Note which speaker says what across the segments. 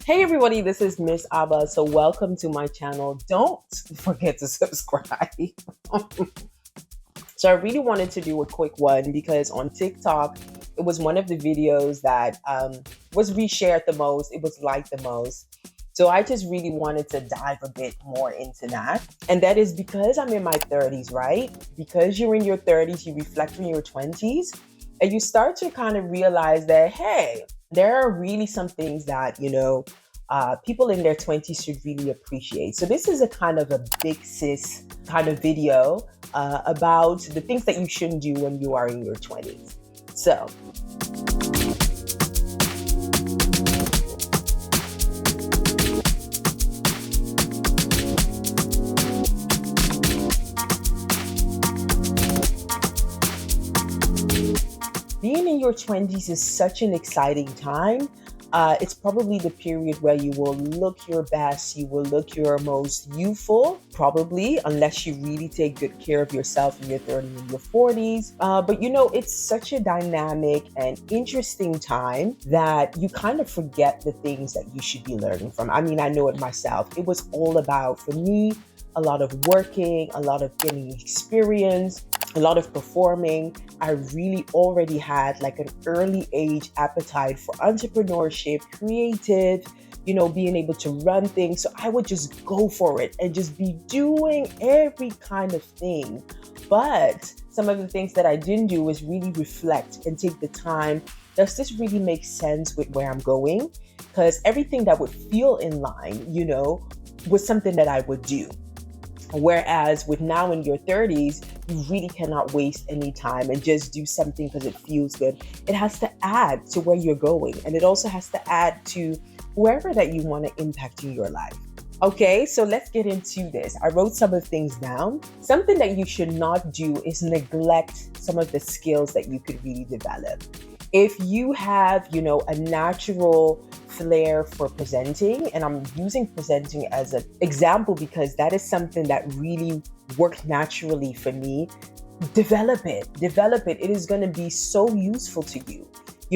Speaker 1: Hey everybody, this is Miss.ABA. So welcome to my channel. Don't forget to subscribe. So I really wanted to do a quick one because on TikTok, it was one of the videos that was reshared the most. It was liked the most. So I just really wanted to dive a bit more into that. And that is because I'm in my 30s, right? Because you're in your 30s, you reflect on your 20s and you start to kind of realize that, hey, there are really some things that, people in their 20s should really appreciate. So this is a kind of a big sis kind of video about the things that you shouldn't do when you are in your 20s. So being in your 20s is such an exciting time. It's probably the period where you will look your best, you will look your most youthful, probably, unless you really take good care of yourself in your 30s and your 40s. But it's such a dynamic and interesting time that you kind of forget the things that you should be learning from. I mean, I know it myself. It was all about, for me, a lot of working, a lot of getting experience, a lot of performing. I really already had like an early age appetite for entrepreneurship, creative, being able to run things. So I would just go for it and just be doing every kind of thing. But some of the things that I didn't do was really reflect and take the time. Does this really make sense with where I'm going? Because everything that would feel in line, was something that I would do. Whereas with now in your 30s, you really cannot waste any time and just do something because it feels good. It has to add to where you're going. And it also has to add to wherever that you want to impact in your life. Okay, so let's get into this. I wrote some of the things down. Something that you should not do is neglect some of the skills that you could really develop. If you have, a natural flair for presenting, and I'm using presenting as an example because that is something that really worked naturally for me, develop it. It is going to be so useful to you.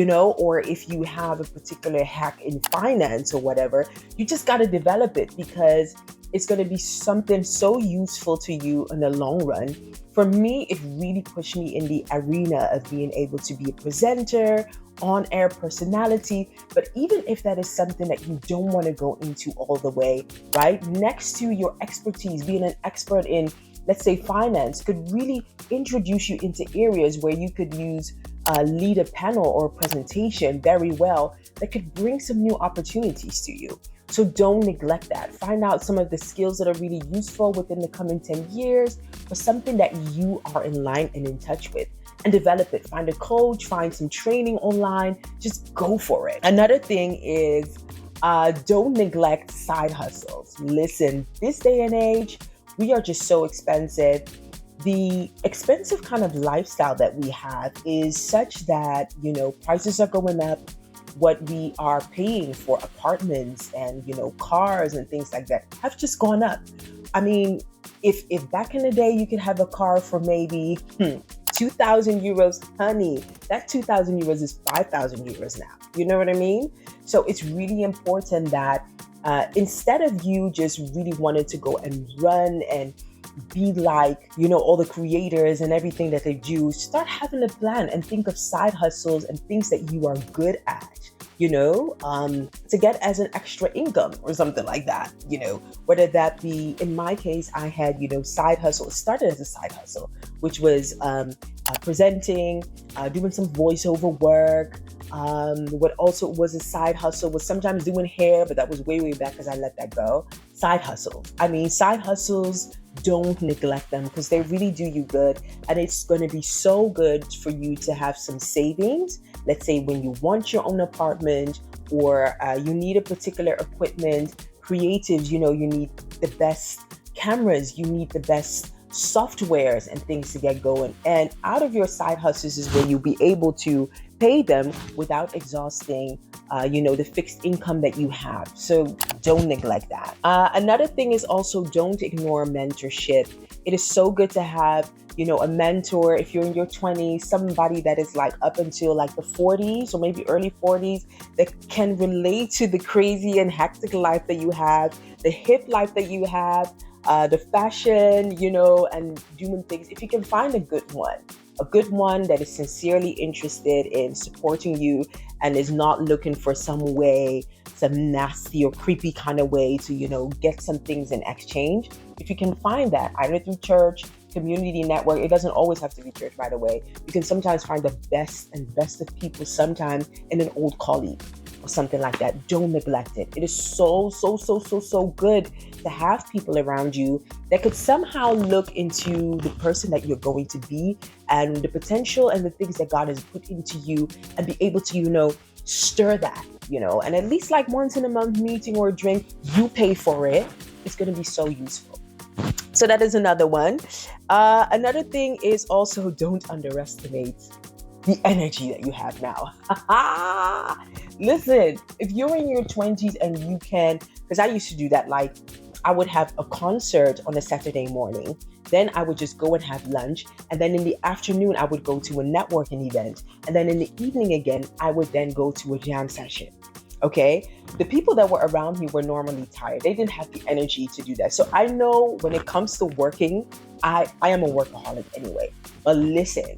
Speaker 1: Or if you have a particular hack in finance or whatever, you just got to develop it because it's going to be something so useful to you in the long run. For me, it really pushed me in the arena of being able to be a presenter, on-air personality. But even if that is something that you don't want to go into all the way, right? Next to your expertise, being an expert in, let's say, finance could really introduce you into areas where you could lead a panel or a presentation very well that could bring some new opportunities to you. So don't neglect that. Find out some of the skills that are really useful within the coming 10 years or something that you are in line and in touch with and develop it. Find a coach, find some training online, just go for it. Another thing is don't neglect side hustles. Listen, this day and age, we are just so expensive. The expensive kind of lifestyle that we have is such that, prices are going up. What we are paying for apartments and, cars and things like that have just gone up. I mean, if back in the day you could have a car for maybe 2,000 euros, honey, that 2,000 euros is 5,000 euros now. You know what I mean? So it's really important that instead of you just really wanting to go and run and be like, all the creators and everything that they do, start having a plan and think of side hustles and things that you are good at, to get as an extra income or something like that, whether that be, in my case, I had, side hustle. It started as a side hustle, which was presenting, doing some voiceover work. What also was a side hustle was sometimes doing hair, but that was way back because I let that go. Side hustles. I mean, side hustles, don't neglect them because they really do you good. And it's going to be so good for you to have some savings. Let's say when you want your own apartment or you need a particular equipment, creatives, you need the best cameras, you need the best softwares and things to get going. And out of your side hustles is where you'll be able to pay them without exhausting, the fixed income that you have. So don't neglect that. Another thing is also don't ignore mentorship. It is so good to have a mentor. If you're in your 20s, somebody that is like up until like the 40s or maybe early 40s that can relate to the crazy and hectic life that you have, the hip life that you have, the fashion, and doing things. If you can find a good one that is sincerely interested in supporting you and is not looking for some nasty or creepy kind of way to, get some things in exchange. If you can find that, either through church, community network, it doesn't always have to be church, by the way. You can sometimes find the best of people sometimes in an old colleague or something like that. Don't neglect it. It is so, so, so, so, so good to have people around you that could somehow look into the person that you're going to be and the potential and the things that God has put into you and be able to, stir that, and at least like once in a month meeting or a drink, you pay for it. It's going to be so useful. So that is another one. Another thing is also don't underestimate the energy that you have now. Listen, if you're in your 20s and you can, because I used to do that, like I would have a concert on a Saturday morning. Then I would just go and have lunch. And then in the afternoon, I would go to a networking event. And then in the evening again, I would then go to a jam session. Okay. The people that were around me were normally tired. They didn't have the energy to do that. So I know when it comes to working, I am a workaholic anyway. But listen,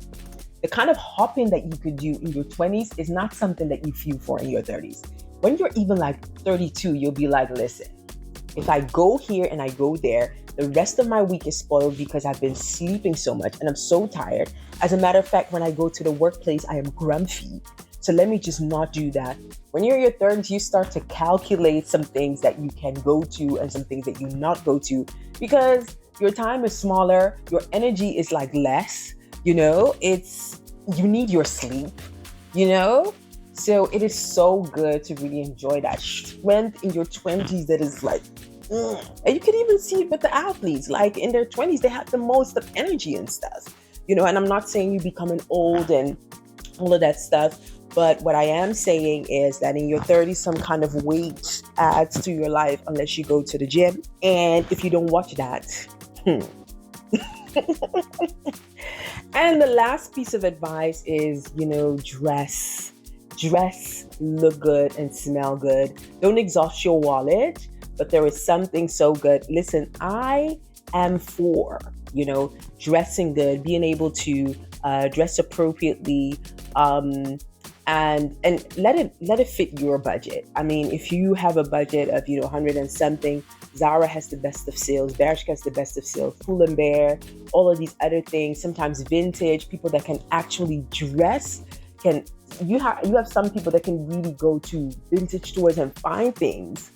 Speaker 1: the kind of hopping that you could do in your 20s is not something that you feel for in your 30s. When you're even like 32, you'll be like, listen, if I go here and I go there, the rest of my week is spoiled because I've been sleeping so much and I'm so tired. As a matter of fact, when I go to the workplace, I am grumpy. So let me just not do that. When you're in your 30s, you start to calculate some things that you can go to and some things that you not go to because your time is smaller, your energy is like less, you need your sleep, So it is so good to really enjoy that strength in your 20s that is like, and you can even see it with the athletes, like in their 20s, they have the most of energy and stuff, and I'm not saying you becoming old and all of that stuff. But what I am saying is that in your 30s, some kind of weight adds to your life unless you go to the gym. And if you don't watch that, And the last piece of advice is, dress, look good and smell good. Don't exhaust your wallet, but there is something so good. Listen, I am for, dressing good, being able to dress appropriately, and let it fit your budget. I mean, if you have a budget of 100 and something, Zara has the best of sales, Bershka has the best of sales, Pull and Bear, all of these other things. Sometimes vintage people that can actually dress you have some people that can really go to vintage stores and find things.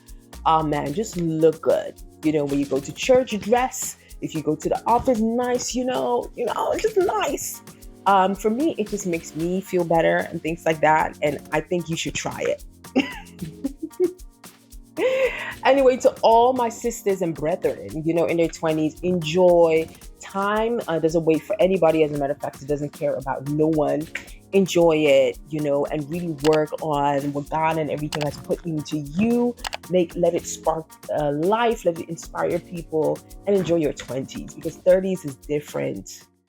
Speaker 1: Oh man, just look good. When you go to church, dress. If you go to the office, nice. It's just nice. For me, it just makes me feel better and things like that. And I think you should try it. Anyway, to all my sisters and brethren, in their 20s, enjoy. Time doesn't wait for anybody. As a matter of fact, it doesn't care about no one. Enjoy it, and really work on what God and everything has put into you. Let it spark life, let it inspire people, and enjoy your 20s because 30s is different.